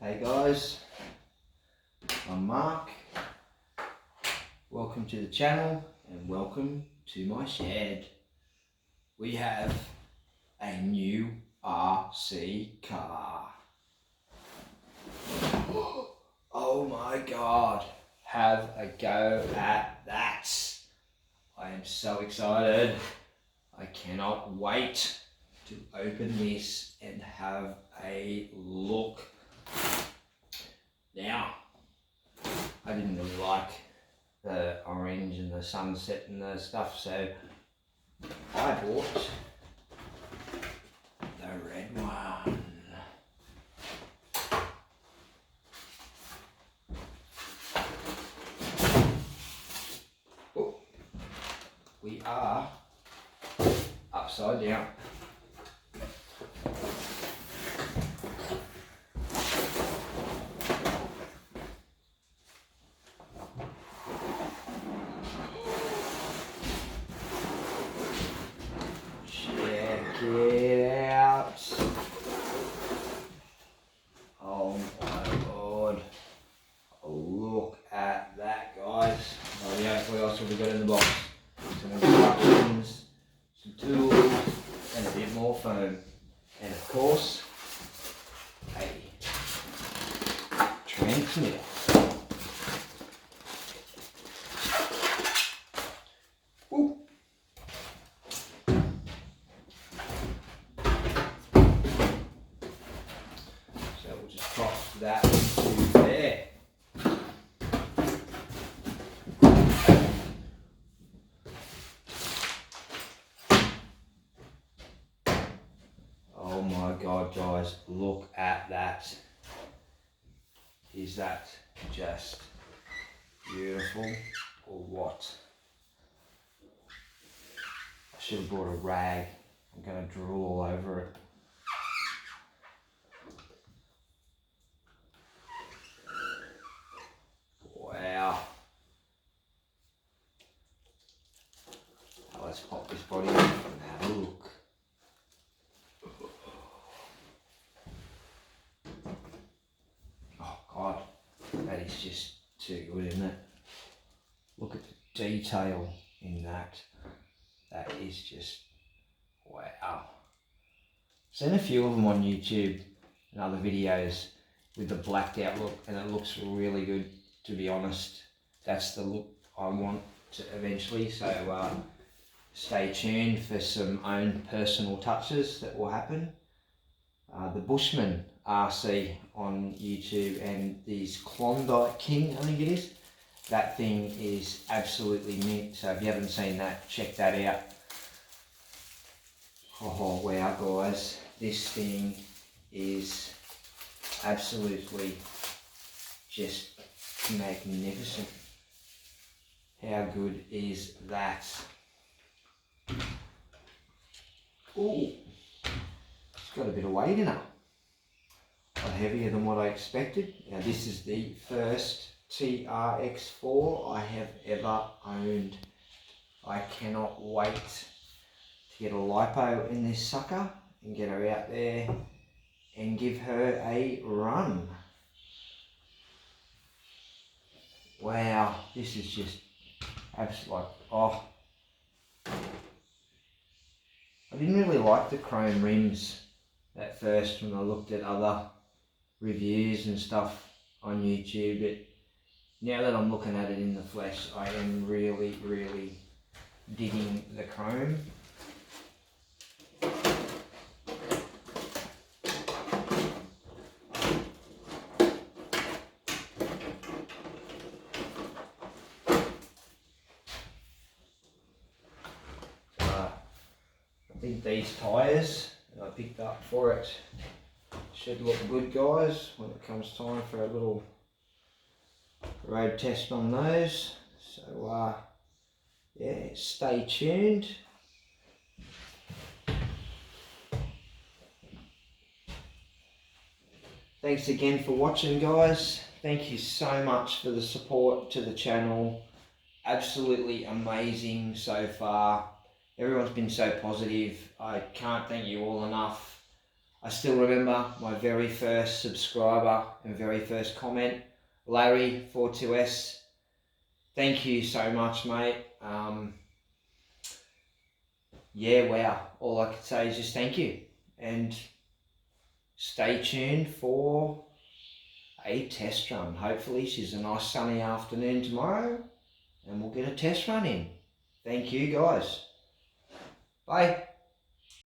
Hey guys, I'm Mark. Welcome to the channel and welcome to my shed. We have a new RC car. Oh my god, have a go at that. I am so excited. I cannot wait to open this and have a look. Now, I didn't really like the orange and the sunset and the stuff, so I bought the red one. Oh, we are upside down. Check it out. Oh my god. Look at that, guys. Oh yeah, what else have we got in the box? Some instructions, some tools, and a bit more foam. And of course, a transmitter. Ooh. So we'll just pop that to there. Oh my god, guys, look at that. Is that just beautiful or what? I should have brought a rag. I'm going to drool all over it. Wow. Now let's pop this body in and have a look. Oh god, that is just too good, isn't it? Look at the detail in that. That is just wow. I've seen a few of them on YouTube and other videos with the blacked out look, and it looks really good, to be honest. That's the look I want to eventually, so stay tuned for some own personal touches that will happen. The Bushman RC on YouTube and these Klondike King, I think it is. That thing is absolutely mint, so if you haven't seen that, check that out. Oh wow guys, this thing is absolutely just magnificent. How good is that? Ooh, it's got a bit of weight in it. A lot heavier than what I expected. Now this is the first TRX4 I have ever owned. I cannot wait to get a lipo in this sucker and get her out there and give her a run. Wow, this is just absolutely like, oh. I didn't really like the chrome rims at first when I looked at other reviews and stuff on YouTube, but now that I'm looking at it in the flesh, I am really, really digging the chrome. I think these tyres that I picked up for it should look good, guys, when it comes time for a little road test on those. So yeah, stay tuned. Thanks again for watching, guys. Thank you so much for the support to the channel. Absolutely amazing so far. Everyone's been so positive. I can't thank you all enough. I still remember my very first subscriber and very first comment, Larry 42S. Thank you so much, mate. Yeah, wow. All I can say is just thank you. And stay tuned for a test run. Hopefully she's a nice sunny afternoon tomorrow and we'll get a test run in. Thank you guys. Bye.